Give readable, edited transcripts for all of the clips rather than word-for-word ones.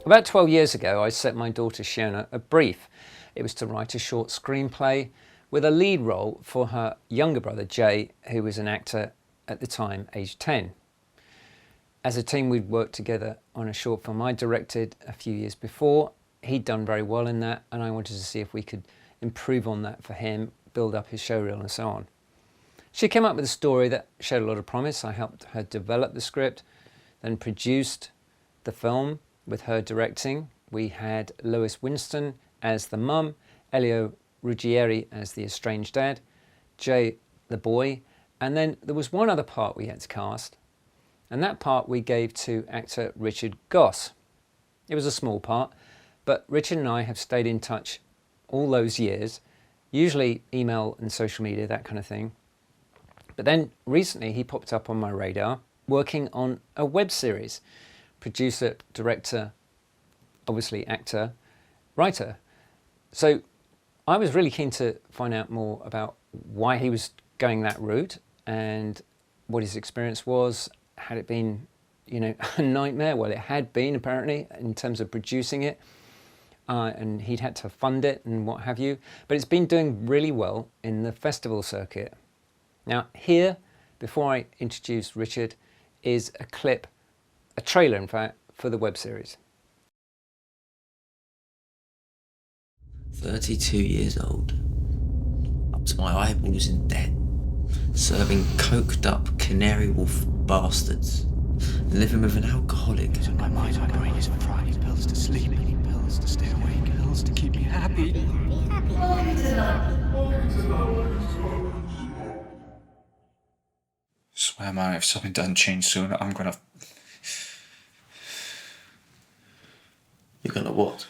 About 12 years ago, I set my daughter Shiona a brief. It was to write a short screenplay with a lead role for her younger brother Jay, who was an actor at the time, aged 10. As a team, we'd worked together on a short film I directed a few years before. He'd done very well in that, and I wanted to see if we could improve on that for him, build up his showreel and so on. She came up with a story that showed a lot of promise. I helped her develop the script, then produced the film with her directing. We had Lois Winstone as the mum, Elio Ruggieri as the estranged dad, Jay the boy, and then there was one other part we had to cast, and that part we gave to actor Richard Goss. It was a small part, but Richard and I have stayed in touch all those years, usually email and social media, that kind of thing. But then recently he popped up on my radar working on a web series. Producer, director, obviously actor, writer. So I was really keen to find out more about why he was going that route and what his experience was. Had it been, a nightmare? Well, it had been apparently in terms of producing it, and he'd had to fund it and what have you. But it's been doing really well in the festival circuit. Now here, before I introduce Richard, is a clip, a trailer in fact, for the web series. 32 years old, up to my eyeballs in debt, serving coked up Canary Wolf bastards, and living with an alcoholic. In my mind, my brain is fried. Pills to sleep, pills to stay awake, pills to keep me happy. Swear, man, if something doesn't change soon, I'm gonna... You're gonna what?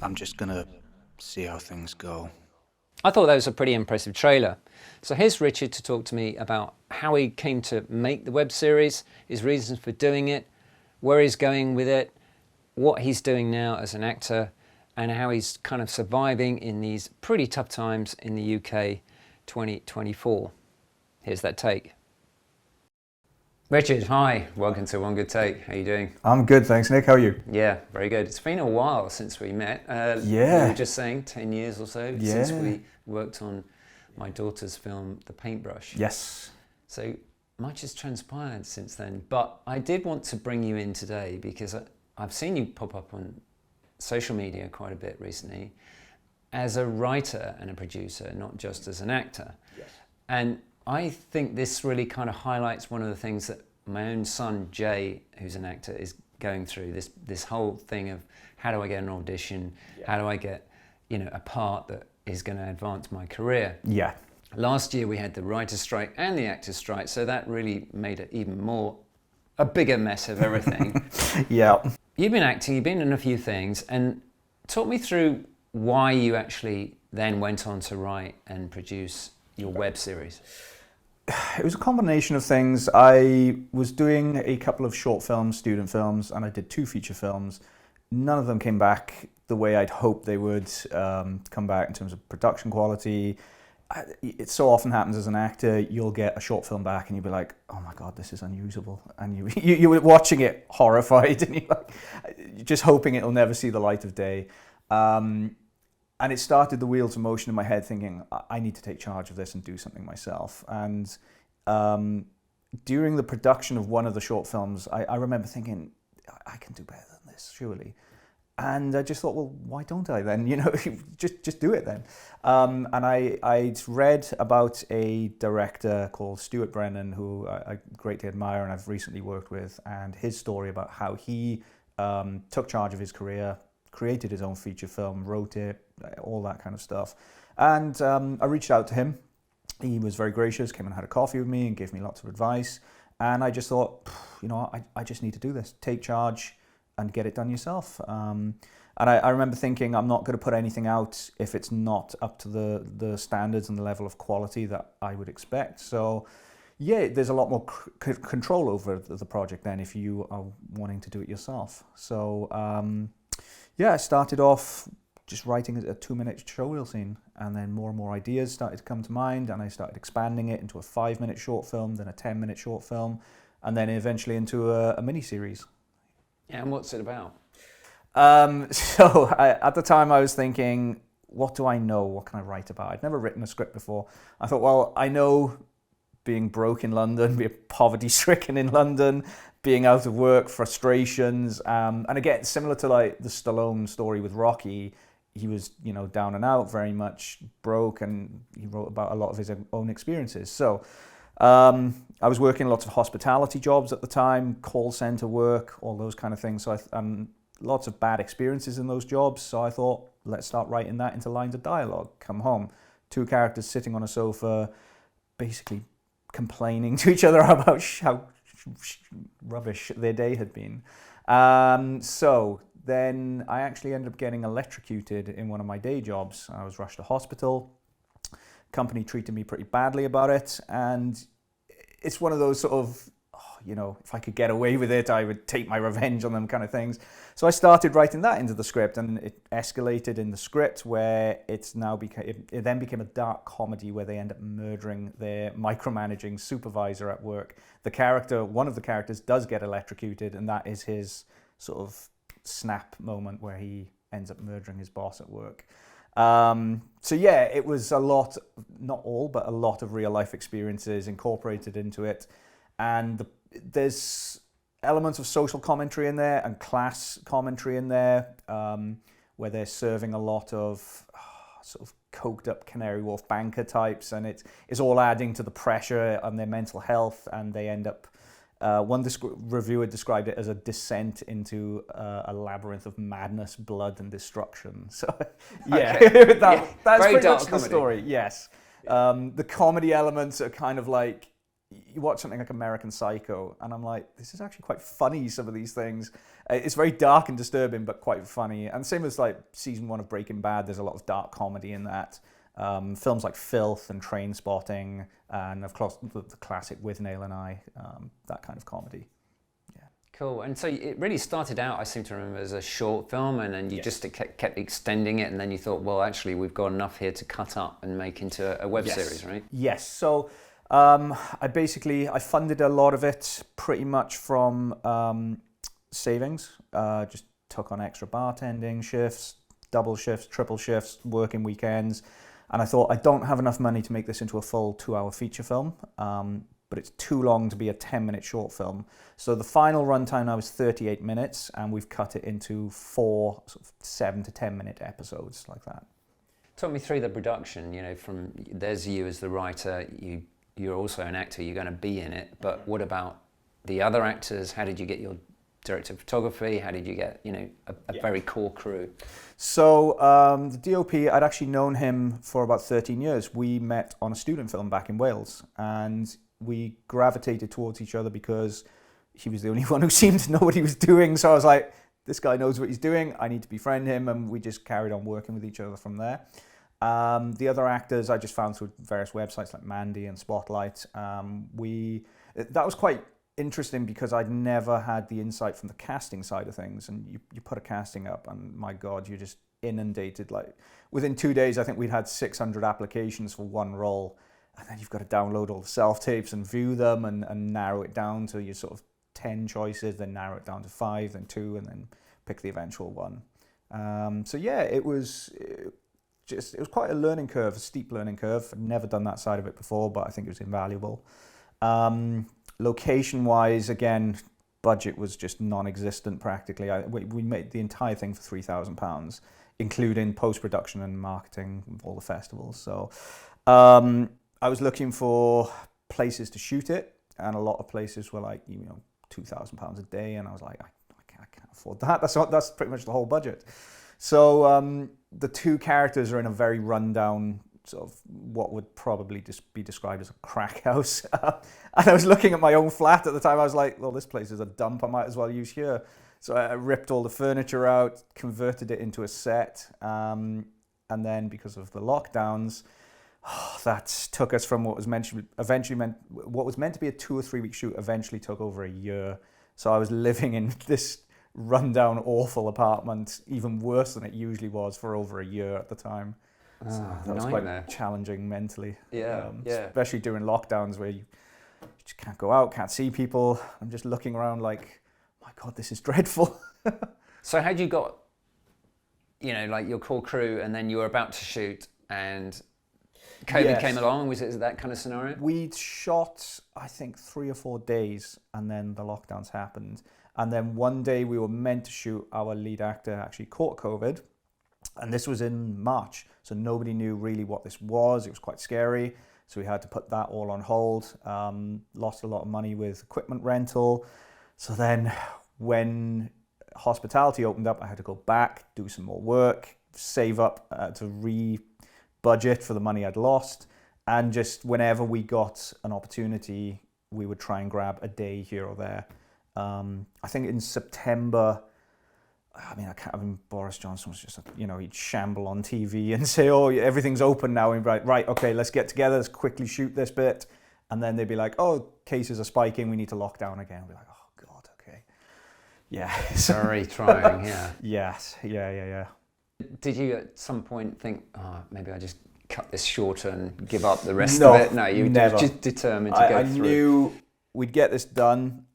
I'm just gonna see how things go. I thought that was a pretty impressive trailer. So here's Richard to talk to me about how he came to make the web series, his reasons for doing it, where he's going with it, what he's doing now as an actor, and how he's kind of surviving in these pretty tough times in the UK 2024. Here's that take. Richard, hi, welcome to One Good Take. How are you doing? I'm good, thanks, Nick. How are you? Yeah, very good. It's been a while since we met. Yeah. We were just saying 10 years or so since we worked on my daughter's film, The Paintbrush. Yes. So much has transpired since then. But I did want to bring you in today because I've seen you pop up on social media quite a bit recently as a writer and a producer, not just as an actor. Yes. And I think this really kind of highlights one of the things that my own son, Jay, who's an actor, is going through. This whole thing of how do I get an audition? Yeah. How do I get, a part that is going to advance my career? Yeah. Last year we had the writer's strike and the actor's strike, so that really made it even more, a bigger mess of everything. Yeah. You've been acting, you've been in a few things, and talk me through why you actually then went on to write and produce your web series. It was a combination of things. I was doing a couple of short films, student films, and I did 2 feature films. None of them came back the way I'd hoped they would come back in terms of production quality. It so often happens as an actor, you'll get a short film back and you'll be like, oh my God, this is unusable. And you were watching it horrified and you're just hoping it'll never see the light of day. And it started the wheels of motion in my head thinking, I need to take charge of this and do something myself. And during the production of one of the short films, I remember thinking, I can do better than this, surely. And I just thought, well, why don't I then? Just do it then. And I'd read about a director called Stuart Brennan, who I greatly admire and I've recently worked with, and his story about how he took charge of his career, created his own feature film, wrote it, all that kind of stuff. And I reached out to him. He was very gracious, came and had a coffee with me and gave me lots of advice. And I just thought, I just need to do this. Take charge and get it done yourself. And And I remember thinking, I'm not going to put anything out if it's not up to the standards and the level of quality that I would expect. So yeah, there's a lot more control over the project then if you are wanting to do it yourself. So yeah, I started off just writing a 2-minute showreel scene, and then more and more ideas started to come to mind, and I started expanding it into a 5-minute short film, then a 10-minute short film, and then eventually into a mini-series. Yeah, and what's it about? At the time I was thinking, what do I know? What can I write about? I'd never written a script before. I thought, well, I know being broke in London, being poverty-stricken in London, being out of work, frustrations, and again, similar to like the Stallone story with Rocky, he was, down and out, very much broke, and he wrote about a lot of his own experiences. So I was working lots of hospitality jobs at the time, call center work, all those kind of things. So lots of bad experiences in those jobs. So I thought, let's start writing that into lines of dialogue. Come home, 2 characters sitting on a sofa, basically complaining to each other about how rubbish their day had been. So then I actually ended up getting electrocuted in one of my day jobs. I was rushed to hospital. Company treated me pretty badly about it, and it's one of those sort of, if I could get away with it, I would take my revenge on them kind of things. So I started writing that into the script, and it escalated in the script where it then became a dark comedy where they end up murdering their micromanaging supervisor at work. One of the characters does get electrocuted, and that is his sort of snap moment where he ends up murdering his boss at work. So yeah, it was a lot, not all, but a lot of real life experiences incorporated into it. And there's elements of social commentary in there and class commentary in there, where they're serving a lot of sort of coked up Canary Wharf banker types, and it's all adding to the pressure on their mental health, and they end up, one reviewer described it as a descent into a labyrinth of madness, blood, and destruction. So yeah, Okay. that's Very pretty dark much the comedy. story, yes. The comedy elements are kind of like, you watch something like American Psycho, and I'm like, this is actually quite funny, some of these things. It's very dark and disturbing, but quite funny. And same as like season 1 of Breaking Bad, there's a lot of dark comedy in that. Films like Filth and Trainspotting, and of course the classic With Nail and I, that kind of comedy. Yeah. Cool. And so it really started out, I seem to remember, as a short film, and then you just kept extending it, and then you thought, well, actually, we've got enough here to cut up and make into a web series, right? Yes. So I funded a lot of it pretty much from savings. Just took on extra bartending shifts, double shifts, triple shifts, working weekends. And I thought, I don't have enough money to make this into a full 2-hour feature film, but it's too long to be a 10-minute short film. So the final runtime now is 38 minutes, and we've cut it into 4 sort of 7 to 10-minute episodes like that. Talk me through the production, from there's you as the writer, you're also an actor, you're going to be in it, but what about the other actors? How did you get your director of photography? How did you get, a very core crew? So the DOP, I'd actually known him for about 13 years. We met on a student film back in Wales, and we gravitated towards each other because he was the only one who seemed to know what he was doing. So I was like, this guy knows what he's doing, I need to befriend him, and we just carried on working with each other from there. The other actors I just found through various websites like Mandy and Spotlight. That was quite interesting because I'd never had the insight from the casting side of things, and you put a casting up and my God, you're just inundated. Like within 2 days, I think we'd had 600 applications for one role, and then you've got to download all the self-tapes and view them and narrow it down to your sort of 10 choices, then narrow it down to 5, then 2, and then pick the eventual one. So yeah, it was quite a learning curve, a steep learning curve. I'd never done that side of it before, but I think it was invaluable. Location-wise, again, budget was just non-existent practically. We made the entire thing for £3,000, including post-production and marketing of all the festivals. So I was looking for places to shoot it, and a lot of places were like, £2,000 a day, and I was like, I can't afford that. That's pretty much the whole budget. So the 2 characters are in a very rundown sort of what would probably just be described as a crack house. And I was looking at my own flat at the time. I was like, well, this place is a dump. I might as well use here. So I ripped all the furniture out, converted it into a set, and then because of the lockdowns, that took us from what was meant to be a 2 or 3 week shoot eventually took over a year. So I was living in this rundown, awful apartment, even worse than it usually was, for over a year at the time. So that was nightmare. quite challenging mentally. Yeah, Especially during lockdowns where you just can't go out, can't see people. I'm just looking around like, my God, this is dreadful. So had you got, like your core crew, and then you were about to shoot and COVID came along? Was it that kind of scenario? We'd shot, I think, 3 or 4 days, and then the lockdowns happened. And then one day we were meant to shoot. Our lead actor actually caught COVID, and this was in March. So nobody knew really what this was. It was quite scary. So we had to put that all on hold. Lost a lot of money with equipment rental. So then when hospitality opened up, I had to go back, do some more work, save up to re-budget for the money I'd lost. And just whenever we got an opportunity, we would try and grab a day here or there. I think in September, Boris Johnson was just, he'd shamble on TV and say, oh, everything's open now. And right, okay, let's get together, let's quickly shoot this bit. And then they'd be like, oh, cases are spiking, we need to lock down again. We'd be like, oh, God, okay. Yeah. Very trying, yeah. Yes, yeah. Did you at some point think, maybe I just cut this short and give up the rest of it? No, you were just determined to go through. I knew we'd get this done.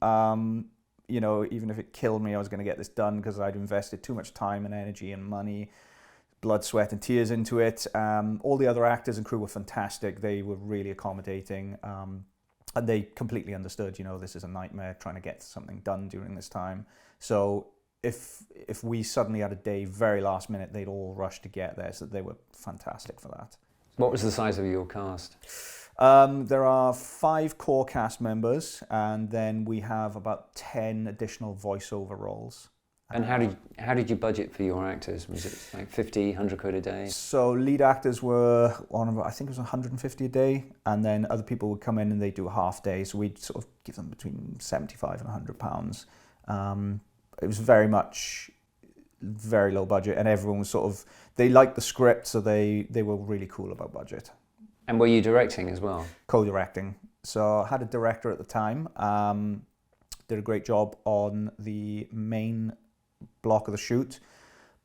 Even if it killed me, I was going to get this done because I'd invested too much time and energy and money, blood, sweat and tears into it. All the other actors and crew were fantastic. They were really accommodating, and they completely understood, this is a nightmare trying to get something done during this time. So if we suddenly had a day very last minute, they'd all rush to get there. So they were fantastic for that. What was the size of your cast? There are 5 core cast members, and then we have about 10 additional voiceover roles. And how did you budget for your actors? Was it like 50, 100 quid a day? So lead actors were on, I think it was 150 a day, and then other people would come in and they'd do a half day. So we'd sort of give them between 75 and 100 pounds. It was very much very low budget, and everyone was they liked the script, so they were really cool about budget. And were you directing as well? Co-directing. So I had a director at the time, did a great job on the main block of the shoot,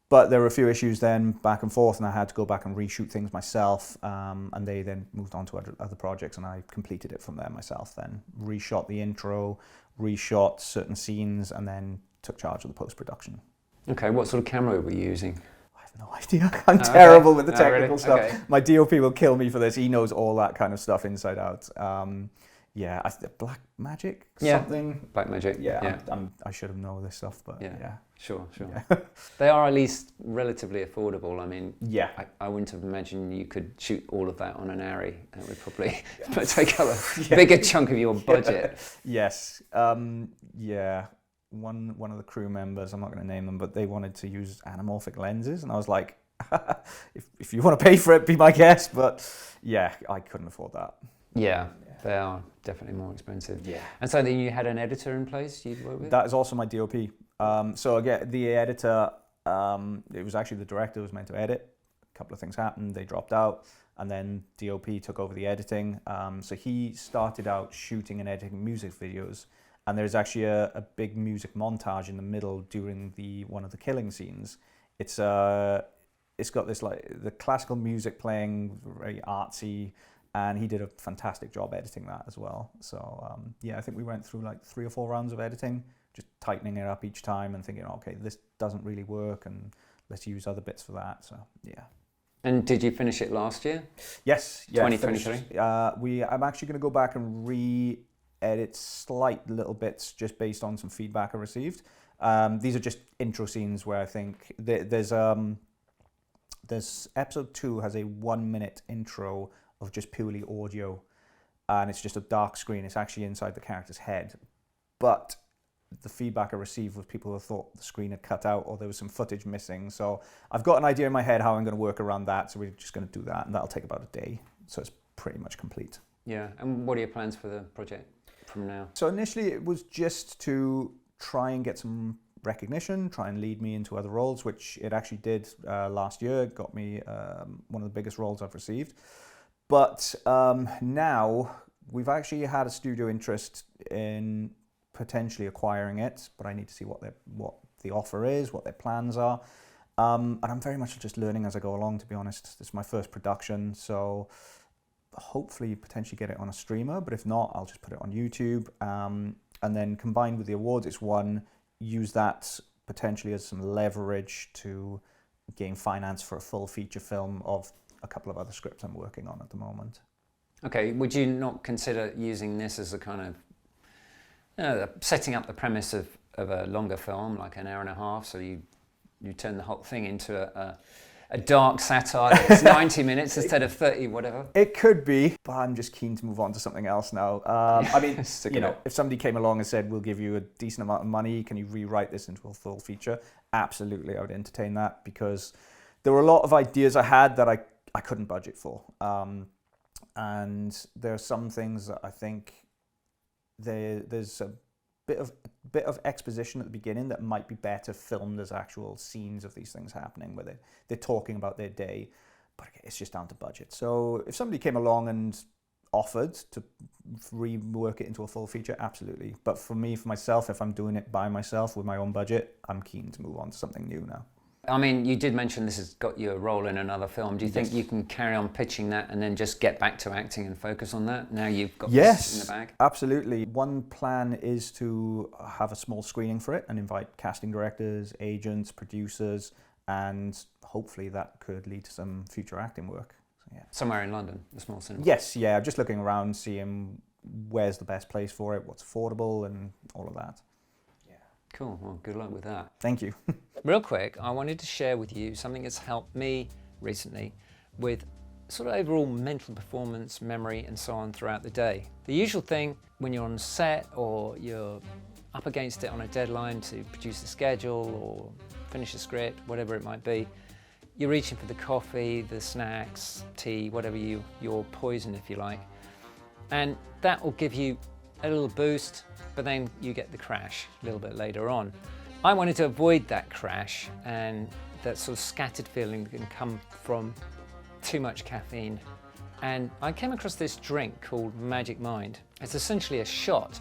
but there were a few issues then back and forth, and I had to go back and reshoot things myself, and they then moved on to other projects, and I completed it from there myself then. Reshot the intro, reshot certain scenes, and then took charge of the post-production. Okay, what sort of camera were you using? No idea. I'm terrible with the Really? technical stuff. Okay. My DOP will kill me for this. He knows all that kind of stuff inside out. Black Magic something. Black Magic. Yeah. I should have known this stuff, but yeah. Sure. Yeah. They are at least relatively affordable. I mean, yeah. I wouldn't have imagined you could shoot all of that on an Arri. That would probably take up a bigger chunk of your budget. Yes. One of the crew members, I'm not going to name them, but they wanted to use anamorphic lenses, and I was like, if you want to pay for it, be my guest. But yeah, I couldn't afford that. Yeah, they are definitely more expensive. Yeah. And so then you had an editor in place you'd work with? That is also my DOP. So again, the editor, it was actually the director who was meant to edit. A couple of things happened, they dropped out, and then DOP took over the editing. So he started out shooting and editing music videos. And there's actually a big music montage in the middle during one of the killing scenes. It's got this the classical music playing, very artsy, and he did a fantastic job editing that as well. So I think we went through like 3 or 4 rounds of editing, just tightening it up each time and thinking, okay, this doesn't really work, and let's use other bits for that. So yeah. And did you finish it last year? Yes. Yeah, 2023. I'm actually going to go back and edit slight little bits just based on some feedback I received. These are just intro scenes where I think there's episode 2 has a 1-minute intro of just purely audio, and it's just a dark screen. It's actually inside the character's head, but the feedback I received was people who thought the screen had cut out or there was some footage missing. So I've got an idea in my head how I'm going to work around that. So we're just going to do that, and that'll take about a day. So it's pretty much complete. Yeah. And what are your plans for the project from now? So initially it was just to try and get some recognition, try and lead me into other roles, which it actually did last year. It got me one of the biggest roles I've received. But now we've actually had a studio interest in potentially acquiring it, but I need to see what the offer is, what their plans are. And I'm very much just learning as I go along, to be honest. This is my first production, so hopefully potentially get it on a streamer, but if not, I'll just put it on YouTube. And then combined with the awards it's won, use that potentially as some leverage to gain finance for a full feature film of a couple of other scripts I'm working on at the moment. Okay, would you not consider using this as a kind of, setting up the premise of a longer film, like an hour and a half, so you turn the whole thing into a dark satire that's 90 minutes instead of 30, whatever? It could be, but I'm just keen to move on to something else now. I mean, if somebody came along and said, we'll give you a decent amount of money, can you rewrite this into a full feature? Absolutely, I would entertain that, because there were a lot of ideas I had that I couldn't budget for. And there are some things that I think there's a bit of exposition at the beginning that might be better filmed as actual scenes of these things happening, where they're talking about their day, but it's just down to budget. So if somebody came along and offered to rework it into a full feature, absolutely. But for myself, if I'm doing it by myself with my own budget, I'm keen to move on to something new now. I mean, you did mention this has got you a role in another film. Do you think you can carry on pitching that and then just get back to acting and focus on that now you've got this in the bag? Absolutely. One plan is to have a small screening for it and invite casting directors, agents, producers, and hopefully that could lead to some future acting work. So, yeah. Somewhere in London, a small cinema? Yes, yeah. Just looking around, seeing where's the best place for it, what's affordable, and all of that. Cool, well, good luck with that. Thank you. Real quick, I wanted to share with you something that's helped me recently with sort of overall mental performance, memory, and so on throughout the day. The usual thing when you're on set or you're up against it on a deadline to produce a schedule or finish a script, whatever it might be, you're reaching for the coffee, the snacks, tea, whatever your poison, if you like. And that will give you a little boost, but then you get the crash a little bit later on. I wanted to avoid that crash and that sort of scattered feeling that can come from too much caffeine. And I came across this drink called Magic Mind. It's essentially a shot,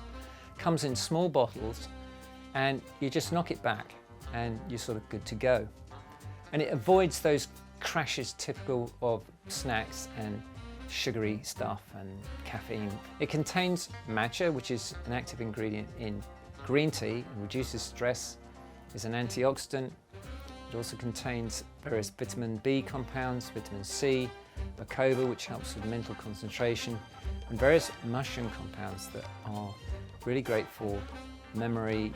comes in small bottles, and you just knock it back and you're sort of good to go. And it avoids those crashes typical of snacks and sugary stuff and caffeine. It contains matcha, which is an active ingredient in green tea and reduces stress, is an antioxidant. It also contains various vitamin B compounds, vitamin C, bacopa, which helps with mental concentration, and various mushroom compounds that are really great for memory,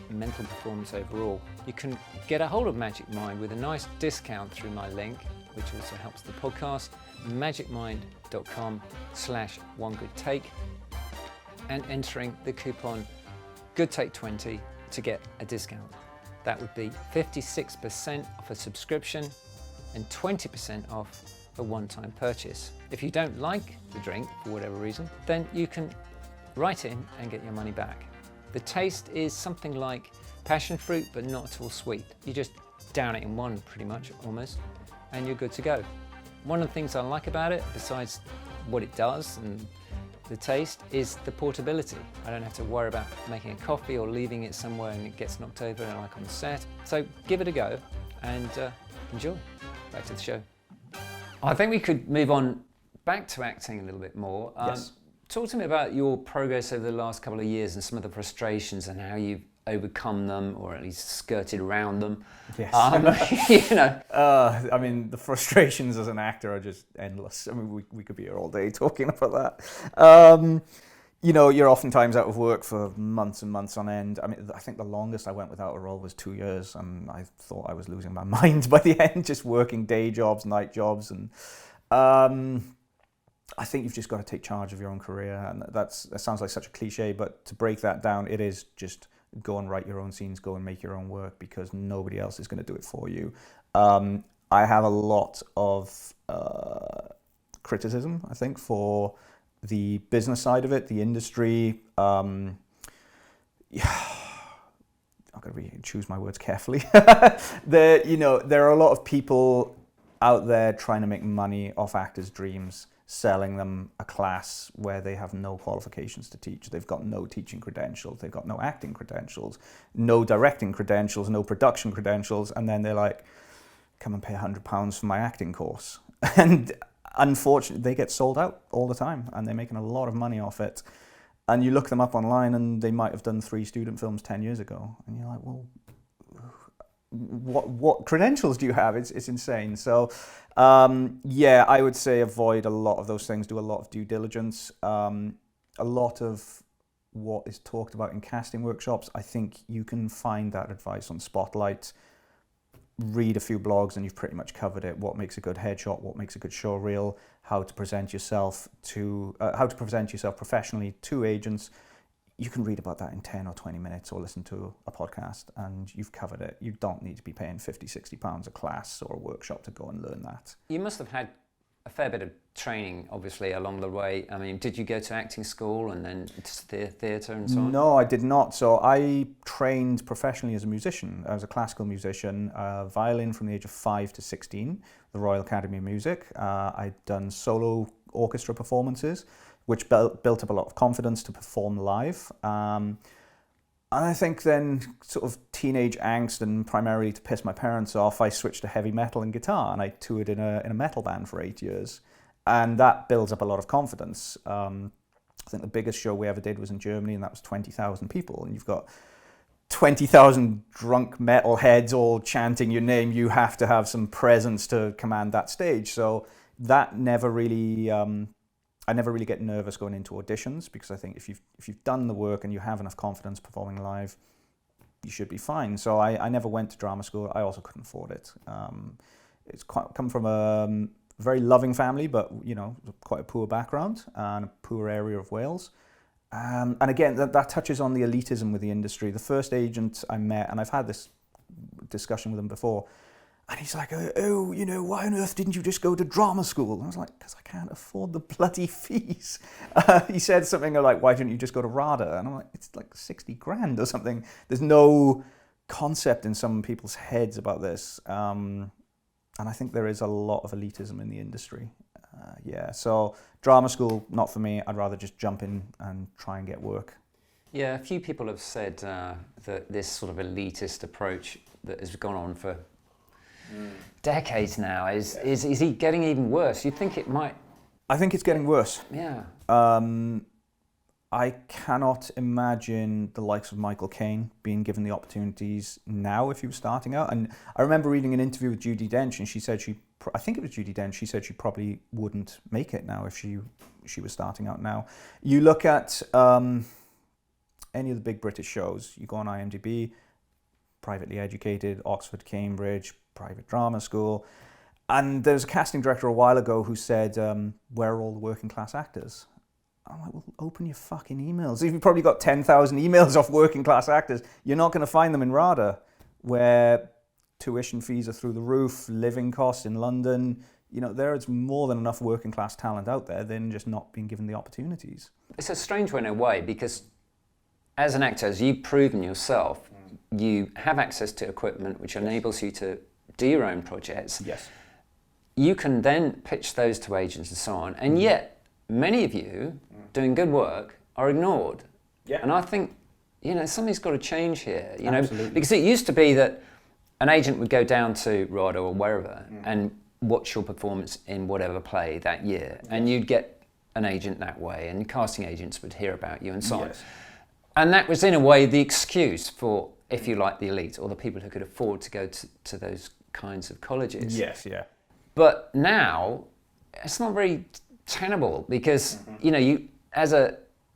mental performance overall. You can get a hold of Magic Mind with a nice discount through my link, which also helps the podcast, magicmind.com/onegoodtake, and entering the coupon GoodTake20 to get a discount. That would be 56% off a subscription and 20% off a one-time purchase. If you don't like the drink for whatever reason, then you can write in and get your money back. The taste is something like passion fruit, but not at all sweet. You just down it in one, pretty much, almost, and you're good to go. One of the things I like about it, besides what it does and the taste, is the portability. I don't have to worry about making a coffee or leaving it somewhere and it gets knocked over like on the set. So give it a go and enjoy. Back to the show. I think we could move on back to acting a little bit more. Yes. Talk to me about your progress over the last couple of years and some of the frustrations and how you've overcome them, or at least skirted around them. Yes. You know. I mean, the frustrations as an actor are just endless. I mean, we could be here all day talking about that. You know, you're oftentimes out of work for months and months on end. I mean, I think the longest I went without a role was 2 years, and I thought I was losing my mind by the end, just working day jobs, night jobs, and I think you've just got to take charge of your own career, and that sounds like such a cliche, but to break that down, it is just go and write your own scenes, go and make your own work, because nobody else is going to do it for you. I have a lot of criticism, I think, for the business side of it, the industry. Okay, got to choose my words carefully. There are a lot of people out there trying to make money off actors' dreams, selling them a class where they have no qualifications to teach. They've got no teaching credentials, they've got no acting credentials, no directing credentials, no production credentials, and then they're like, come and pay £100 for my acting course. And unfortunately, they get sold out all the time, and they're making a lot of money off it. And you look them up online, and they might have done 3 student films 10 years ago. And you're like, well, what credentials do you have? It's insane. So, I would say avoid a lot of those things. Do a lot of due diligence. A lot of what is talked about in casting workshops, I think you can find that advice on Spotlight. Read a few blogs and you've pretty much covered it. What makes a good headshot? What makes a good show reel? How to present yourself professionally to agents. You can read about that in 10 or 20 minutes or listen to a podcast and you've covered it. You don't need to be paying £50-60 a class or a workshop to go and learn that. You must have had a fair bit of training, obviously, along the way. I mean, did you go to acting school and then to theatre and so on? No, I did not. So I trained professionally as a musician. I was a classical musician, violin from the age of 5 to 16, the Royal Academy of Music. I'd done solo orchestra performances, which built up a lot of confidence to perform live. And I think then sort of teenage angst and primarily to piss my parents off, I switched to heavy metal and guitar, and I toured in a metal band for 8 years. And that builds up a lot of confidence. I think the biggest show we ever did was in Germany, and that was 20,000 people. And you've got 20,000 drunk metalheads all chanting your name. You have to have some presence to command that stage. So that never really... I never really get nervous going into auditions because I think if you've done the work and you have enough confidence performing live, you should be fine. So I never went to drama school. I also couldn't afford it. It's come from a very loving family, but quite a poor background and a poor area of Wales. And again, that touches on the elitism with the industry. The first agent I met, and I've had this discussion with him before, and he's like, why on earth didn't you just go to drama school? And I was like, because I can't afford the bloody fees. He said something like, why didn't you just go to RADA? And I'm like, it's like 60 grand or something. There's no concept in some people's heads about this. And I think there is a lot of elitism in the industry. So drama school, not for me. I'd rather just jump in and try and get work. Yeah, a few people have said that this sort of elitist approach that has gone on for decades now is he getting even worse? You think it might? I think it's getting worse. Yeah. I cannot imagine the likes of Michael Caine being given the opportunities now if he was starting out. And I remember reading an interview with Judi Dench, and she said I think it was Judi Dench, she said she probably wouldn't make it now if she was starting out now. You look at any of the big British shows, you go on IMDb, privately educated, Oxford, Cambridge, private drama school. And there was a casting director a while ago who said, where are all the working class actors? I'm like, well, open your fucking emails. If you've probably got 10,000 emails off working class actors, you're not going to find them in RADA, where tuition fees are through the roof, living costs in London. There is more than enough working class talent out there than just not being given the opportunities. It's a strange one in a way, because as an actor, as you've proven yourself, you have access to equipment which enables you to do your own projects. Yes. You can then pitch those to agents and so on, and yet many of you doing good work are ignored. Yeah. And I think, something's got to change here. Absolutely. Because it used to be that an agent would go down to RADA or wherever and watch your performance in whatever play that year, and you'd get an agent that way, and casting agents would hear about you and so on. And that was in a way the excuse for, if you like, the elite or the people who could afford to go to those kinds of colleges. Yes, yeah. But now it's not very tenable because you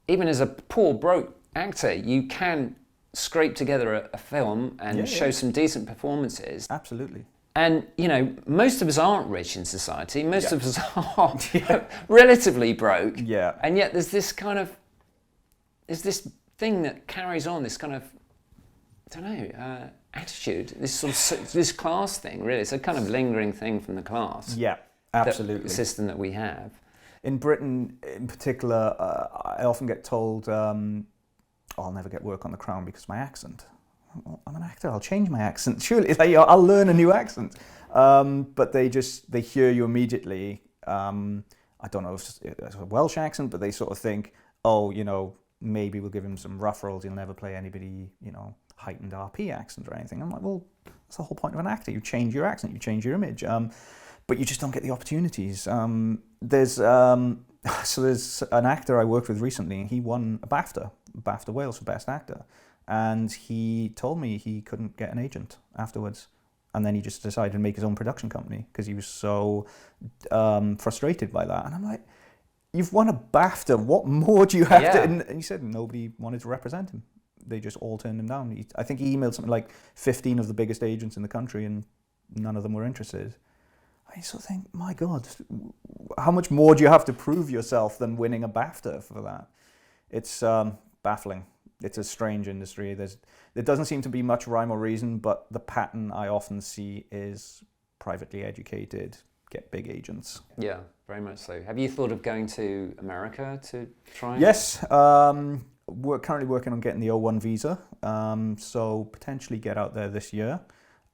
even as a poor broke actor, you can scrape together a film and show some decent performances. Absolutely. And most of us aren't rich in society. Most of us are relatively broke. Yeah. And yet there's this thing that carries on, this kind of, attitude, this sort of this class thing, really. It's a kind of lingering thing from the class. Yeah, absolutely. The system that we have. In Britain, in particular, I often get told, I'll never get work on The Crown because of my accent. well, I'm an actor, I'll change my accent. Surely, like, I'll learn a new accent. But they hear you immediately. I don't know if it's a Welsh accent, but they sort of think, oh, maybe we'll give him some rough roles. He'll never play anybody, heightened RP accent or anything. I'm like, well, that's the whole point of an actor. You change your accent, you change your image, but you just don't get the opportunities. There's an actor I worked with recently, and he won a BAFTA Wales for Best Actor, and he told me he couldn't get an agent afterwards. And then he just decided to make his own production company because he was so frustrated by that. And I'm like, you've won a BAFTA. What more do you have to... And he said nobody wanted to represent him. They just all turned him down. I think he emailed something like 15 of the biggest agents in the country, and none of them were interested. I sort of think, my God, how much more do you have to prove yourself than winning a BAFTA for that? It's baffling. It's a strange industry. There doesn't seem to be much rhyme or reason, but the pattern I often see is privately educated, get big agents. Yeah, very much so. Have you thought of going to America to try? Yes, we're currently working on getting the O1 visa, so potentially get out there this year.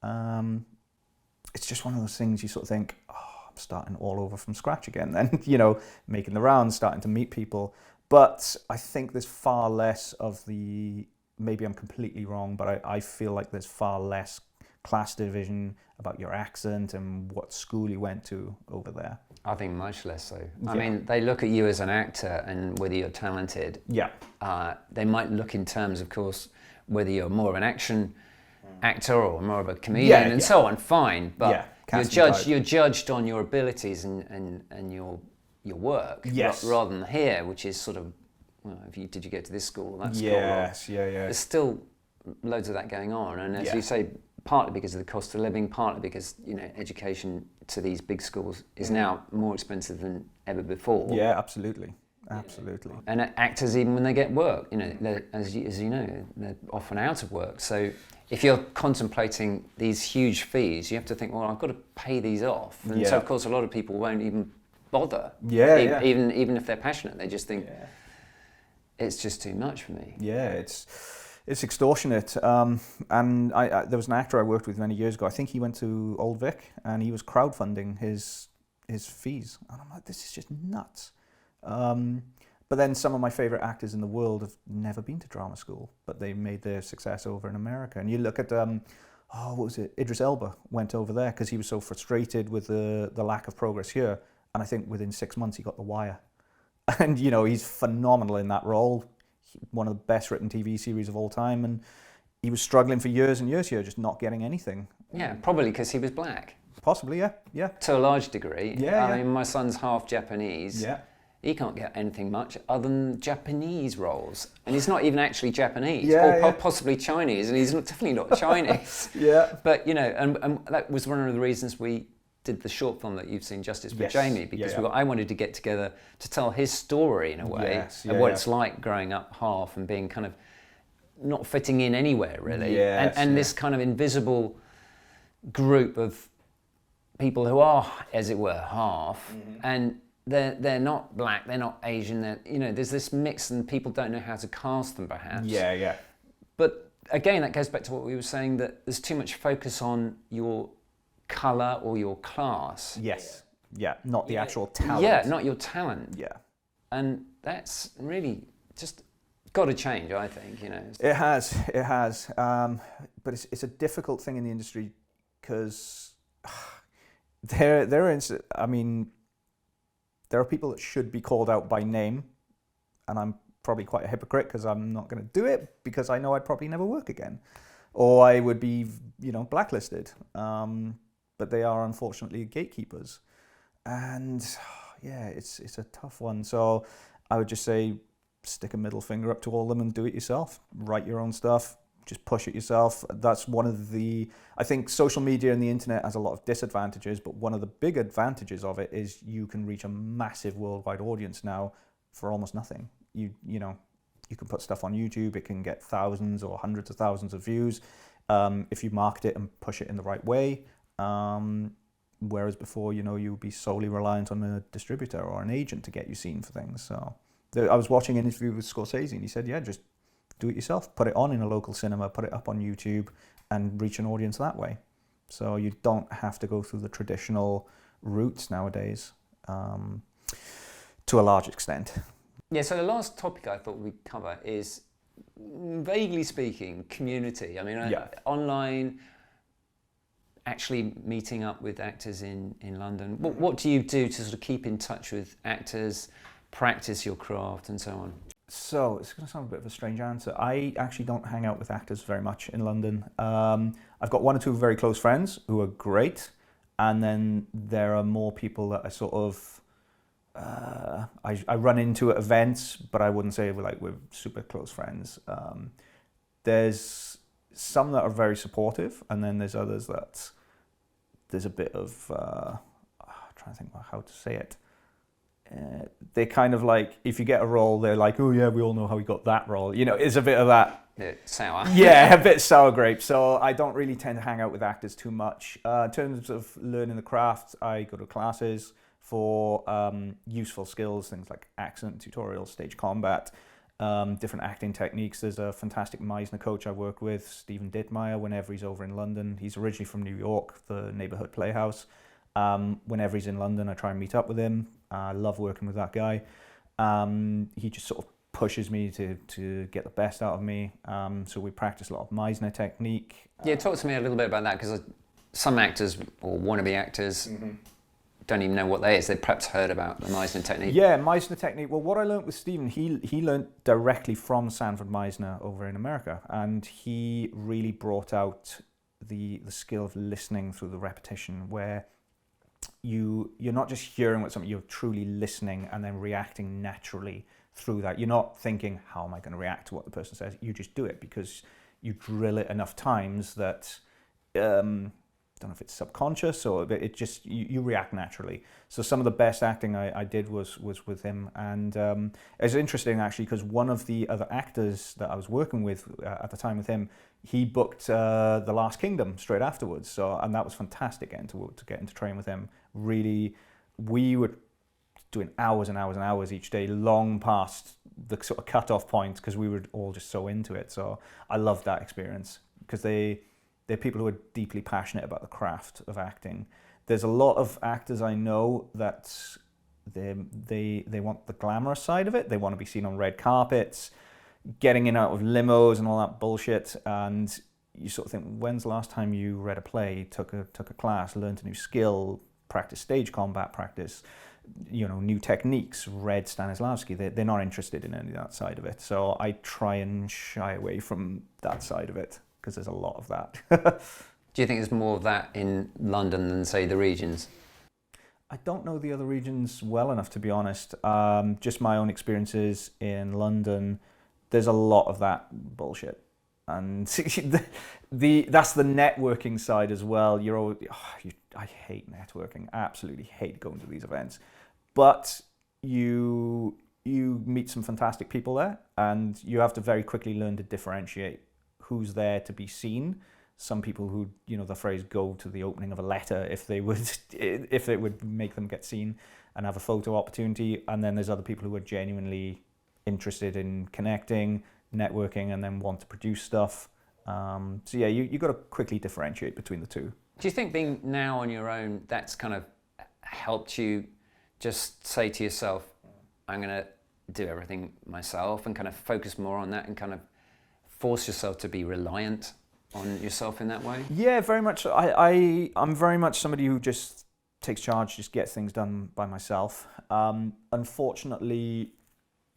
It's just one of those things you sort of think, oh, I'm starting all over from scratch again then, making the rounds, starting to meet people. But I think there's far less of the, maybe I'm completely wrong, but I feel like there's far less class division about your accent and what school you went to over there. I think much less so. Yeah. I mean, they look at you as an actor and whether you're talented. Yeah. They might look in terms, of course, whether you're more of an action actor or more of a comedian and so on, fine. But you're judged on your abilities and your work, rather than here, which is sort of, well, did you go to this school, that school? Yes, yeah. There's still loads of that going on, and as you say, partly because of the cost of living, partly because education to these big schools is now more expensive than ever before. Yeah, absolutely. And actors, even when they get work, as you know, they're often out of work. So if you're contemplating these huge fees, you have to think, well, I've got to pay these off, and so of course a lot of people won't even bother. Even if they're passionate, they just think it's just too much for me. Yeah, it's extortionate. And there was an actor I worked with many years ago. I think he went to Old Vic and he was crowdfunding his fees, and I'm like, this is just nuts. But then some of my favorite actors in the world have never been to drama school, but they made their success over in America. And you look at what was it? Idris Elba went over there because he was so frustrated with the lack of progress here. And I think within 6 months he got The Wire. And, he's phenomenal in that role. One of the best written TV series of all time. And he was struggling for years and years here, just not getting anything. Yeah, probably because he was black. Possibly, yeah. To a large degree. Yeah. I mean, my son's half Japanese. Yeah. He can't get anything much other than Japanese roles. And he's not even actually Japanese, or possibly Chinese, and he's definitely not Chinese. Yeah. But, and that was one of the reasons we did the short film that you've seen, Justice for Jamie, because I wanted to get together to tell his story in a way, of what it's like growing up half and being kind of not fitting in anywhere, really. And this kind of invisible group of people who are, as it were, half, and they're not black, they're not Asian, there's this mix and people don't know how to cast them, perhaps. Yeah. But again, that goes back to what we were saying, that there's too much focus on your colour or your class. Yes. Yeah, not the actual talent. Yeah, not your talent. Yeah. And that's really just got to change, I think, It has. But it's a difficult thing in the industry because there are people that should be called out by name, and I'm probably quite a hypocrite because I'm not going to do it because I know I'd probably never work again, or I would be, blacklisted. But they are unfortunately gatekeepers, and it's a tough one. So I would just say, stick a middle finger up to all of them and do it yourself. Write your own stuff. Just push it yourself. That's one of I think social media and the internet has a lot of disadvantages, but one of the big advantages of it is you can reach a massive worldwide audience now for almost nothing. You can put stuff on YouTube, it can get thousands or hundreds of thousands of views if you market it and push it in the right way. Whereas before, you would be solely reliant on a distributor or an agent to get you seen for things. So I was watching an interview with Scorsese and he said, just do it yourself. Put it on in a local cinema, put it up on YouTube, and reach an audience that way. So you don't have to go through the traditional routes nowadays, to a large extent. Yeah, so the last topic I thought we'd cover is, vaguely speaking, community. I mean, online, actually meeting up with actors in London. What do you do to sort of keep in touch with actors, practice your craft and so on? So it's going to sound a bit of a strange answer. I actually don't hang out with actors very much in London. I've got one or two very close friends who are great, and then there are more people that I sort of I run into at events, but I wouldn't say we're super close friends. There's some that are very supportive, and then there's others that there's a bit of I'm trying to think about how to say it. They're kind of like, if you get a role, they're like, oh yeah, we all know how we got that role. You know, it's a bit of that. Bit sour. Yeah, a bit sour grape. So I don't really tend to hang out with actors too much. In terms of learning the craft, I go to classes for useful skills, things like accent tutorials, stage combat, different acting techniques. There's a fantastic Meisner coach I work with, Stephen Dittmeyer, whenever he's over in London. He's originally from New York, the neighborhood playhouse. Whenever he's in London, I try and meet up with him. I love working with that guy. He just sort of pushes me to get the best out of me. So we practice a lot of Meisner technique. Yeah, talk to me a little bit about that, because some actors or wannabe actors don't even know what that is. They've perhaps heard about the Meisner technique. Yeah, Meisner technique. Well, what I learned with Stephen, he learned directly from Sanford Meisner over in America, and he really brought out the skill of listening through the repetition, where you're not just hearing what something, you're truly listening and then reacting naturally through that. You're not thinking, how am I going to react to what the person says? You just do it because you drill it enough times that I don't know if it's subconscious or it just you react naturally. So some of the best acting I did was with him, and it's interesting actually, because one of the other actors that I was working with at the time with him, he booked The Last Kingdom straight afterwards. So, and that was fantastic getting to get into train with him. Really, we were doing hours and hours and hours each day, long past the sort of cut-off point, because we were all just so into it. So I loved that experience, because they're people who are deeply passionate about the craft of acting. There's a lot of actors I know that they want the glamorous side of it. They want to be seen on red carpets, getting in and out of limos and all that bullshit. And you sort of think, when's the last time you read a play, took a class, learned a new skill, practice stage combat, practice new techniques, read Stanislavski? They're not interested in any of that side of it. So I try and shy away from that side of it, because there's a lot of that. Do you think there's more of that in London than, say, the regions? I don't know the other regions well enough, to be honest. Just my own experiences in London, there's a lot of that bullshit. And that's the networking side as well. I hate networking. I absolutely hate going to these events. But you meet some fantastic people there, and you have to very quickly learn to differentiate who's there to be seen. Some people who, the phrase go to the opening of a letter if it would make them get seen and have a photo opportunity. And then there's other people who are genuinely interested in connecting, networking, and then want to produce stuff. So yeah, you got to quickly differentiate between the two. Do you think being now on your own, that's kind of helped you just say to yourself, I'm going to do everything myself, and kind of focus more on that and kind of force yourself to be reliant on yourself in that way? Yeah, very much. I'm very much somebody who just takes charge, just gets things done by myself. Unfortunately,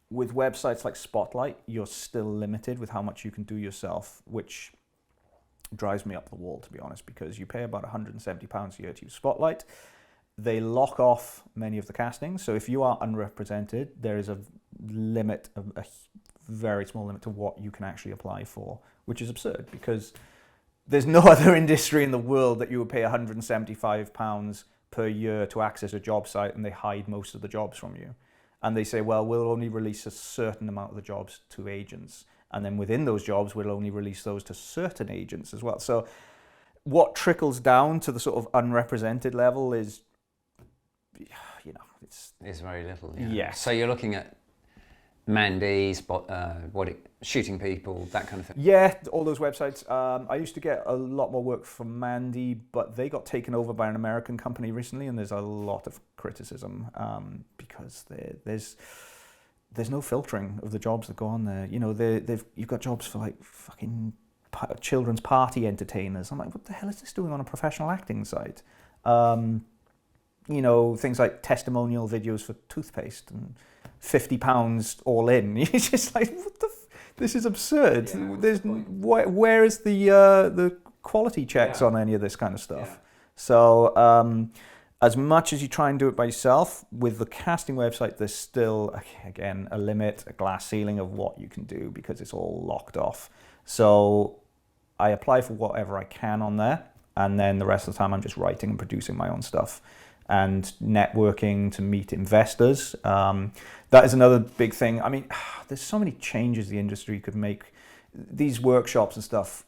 with websites like Spotlight, you're still limited with how much you can do yourself, which drives me up the wall, to be honest, because you pay about £170 a year to use Spotlight. They lock off many of the castings, so if you are unrepresented, there is a limit, a very small limit to what you can actually apply for, which is absurd, because there's no other industry in the world that you would pay £175 per year to access a job site, and they hide most of the jobs from you. And they say, well, we'll only release a certain amount of the jobs to agents. And then within those jobs, we'll only release those to certain agents as well. So what trickles down to the sort of unrepresented level is, it's very little. Yeah. Yeah. So you're looking at Mandy, shooting people, that kind of thing. Yeah, all those websites. I used to get a lot more work from Mandy, but they got taken over by an American company recently, and there's a lot of criticism because there's no filtering of the jobs that go on there. You know, you've got jobs for like fucking children's party entertainers. I'm like, what the hell is this doing on a professional acting site? You know, things like testimonial videos for toothpaste and £50 all in. You're just like, what the? This is absurd. Yeah, There's where is the quality checks on any of this kind of stuff? Yeah. So as much as you try and do it by yourself, with the casting website, there's still again a limit, a glass ceiling of what you can do because it's all locked off. So I apply for whatever I can on there, and then the rest of the time I'm just writing and producing my own stuff and networking to meet investors. That is another big thing. I mean, there's so many changes the industry could make. These workshops and stuff,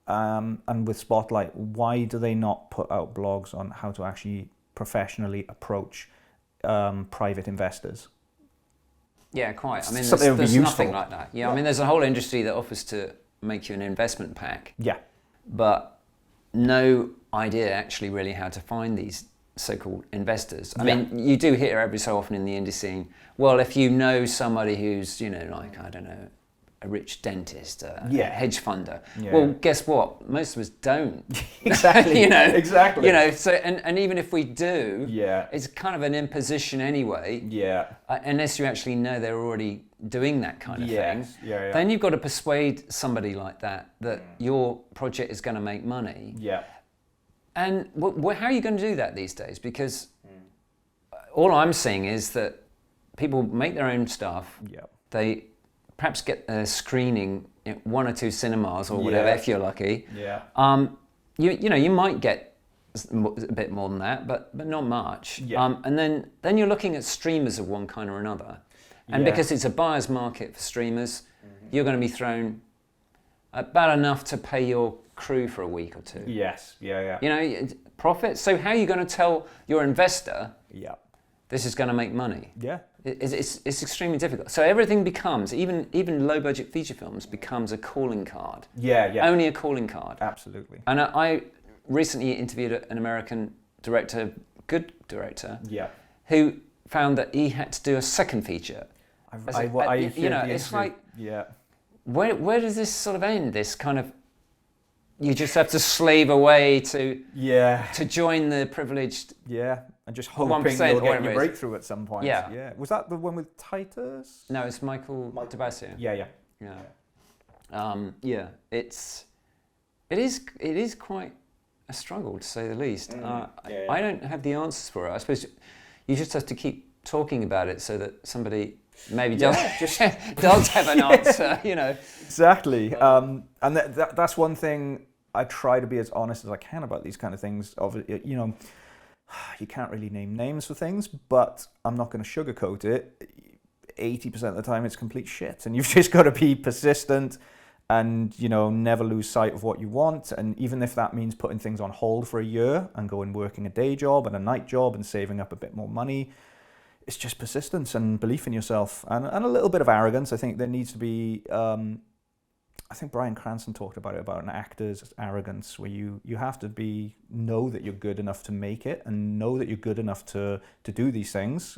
and with Spotlight, why do they not put out blogs on how to actually professionally approach private investors? Yeah, quite. I mean, Something that would be there's useful. nothing like that. Yeah, I mean, there's a whole industry that offers to make you an investment pack, Yeah. but no idea actually really how to find these so-called investors. I mean, you do hear every so often in the indie scene, well, if you know somebody who's, you know, like, I don't know, a rich dentist, a hedge funder. Yeah. Well, guess what? Most of us don't. Exactly. You know, Exactly. You know, so and even if we do, Yeah. it's kind of an imposition anyway. Yeah. Unless you actually know they're already doing that kind of thing. Yeah. Then you've got to persuade somebody like that your project is going to make money. Yeah. And how are you going to do that these days? Because all I'm seeing is that people make their own stuff. Yeah. They perhaps get a screening in one or two cinemas or whatever, if you're lucky. Yeah. You know, you might get a bit more than that, but not much. Yeah. And then you're looking at streamers of one kind or another. And because it's a buyer's market for streamers, you're going to be thrown about enough to pay your crew for a week or two. Yes. Yeah. You know, profit. So how are you going to tell your investor Yeah. this is going to make money? Yeah. It's extremely difficult. So everything becomes, even low budget feature films becomes a calling card. Yeah. Only a calling card. Absolutely. And I recently interviewed an American director, good director, Yeah. who found that he had to do a second feature. You know, it's like, yeah. where does this sort of end? This kind of, you just have to slave away to join the privileged. Yeah, and just 1% hoping you'll or get whatever your it is. breakthrough at some point. Yeah. Yeah. Was that the one with Titus? No, it's Michael DeBasio. Yeah. Yeah. It is quite a struggle, to say the least. I don't have the answers for it. I suppose you just have to keep talking about it so that somebody maybe does have an answer, you know. Exactly. And that's one thing I try to be as honest as I can about these kind of things. You know, you can't really name names for things, but I'm not going to sugarcoat it. 80% of the time it's complete shit, and you've just got to be persistent and, you know, never lose sight of what you want. And even if that means putting things on hold for a year and going working a day job and a night job and saving up a bit more money, it's just persistence and belief in yourself and a little bit of arrogance. I think there needs to be, I think Bryan Cranston talked about it, about an actor's arrogance, where you have to know that you're good enough to make it and know that you're good enough to do these things.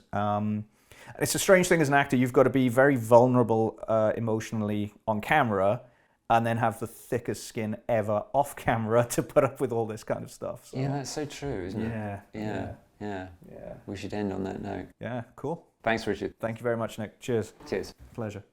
It's a strange thing as an actor. You've got to be very vulnerable emotionally on camera and then have the thickest skin ever off camera to put up with all this kind of stuff. So, Yeah, that's so true, isn't it? Yeah. We should end on that note. Yeah, cool. Thanks, Richard. Thank you very much, Nick. Cheers. Cheers. Pleasure.